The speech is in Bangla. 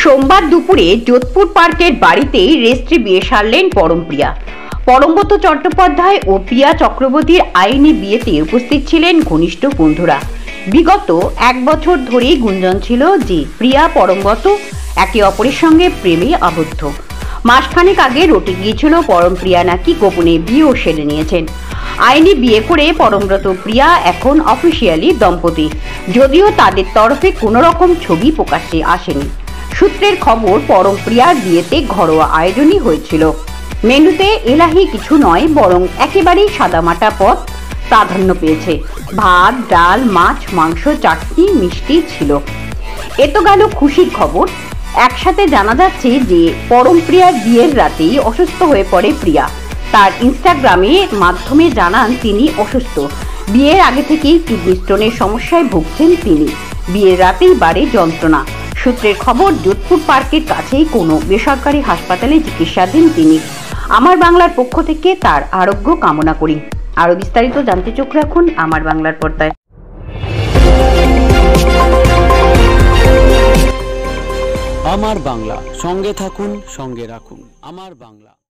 সোমবার দুপুরে যোধপুর পার্কের বাড়িতেই রেস্ট্রি বিয়ে সারলেন পরমপ্রিয়া। পরমব্রত চট্টোপাধ্যায় ও প্রিয়া চক্রবর্তীর আইনি বিয়েতে উপস্থিত ছিলেন ঘনিষ্ঠ বন্ধুরা। বিগত 1 বছর ধরেই গুঞ্জন ছিল যে প্রিয়া পরমব্রত একে অপরের সঙ্গে প্রেমে আবদ্ধ। মাসখানেক আগে রটে গিয়েছিল পরমপ্রিয়া নাকি গোপনে বিয়েও সেরে নিয়েছেন। আইনি বিয়ে করে পরমব্রত প্রিয়া এখন অফিসিয়ালি দম্পতি, যদিও তাদের তরফে কোনো রকম ছবি প্রকাশ্যে আসেনি। সূত্রের খবর, পরমপ্রিয়ার বিয়েতে ঘরোয়া আয়োজনই হয়েছিল। মেনুতে এলাহি কিছু নয়, বরং একেবারেই সাদামাটা পদ প্রাধান্য পেয়েছে। ভাত, ডাল, মাছ, মাংস, চাটনি, মিষ্টি ছিল। এ তো গেল খুশির খবর। একসাথে জানা যাচ্ছে যে পরমপ্রিয়ার বিয়ের রাতেই অসুস্থ হয়ে পড়ে প্রিয়া। তার ইনস্টাগ্রামের মাধ্যমে জানান তিনি অসুস্থ। বিয়ের আগে থেকেই কিডনি স্টোনের সমস্যায় ভুগছেন তিনি। বিয়ের রাতেই বাড়ে যন্ত্রণা। সূত্রের খবর, যোধপুর পার্কের কাছেই কোনো বেসরকারি হাসপাতালে চিকিৎসাধীন তিনি। আমার বাংলার পক্ষ থেকে তার আরোগ্য কামনা করি। আরো বিস্তারিত জানতে চোখ রাখুন আমার বাংলার পর্দায়। আমার বাংলা, সঙ্গে থাকুন, সঙ্গে রাখুন আমার বাংলা।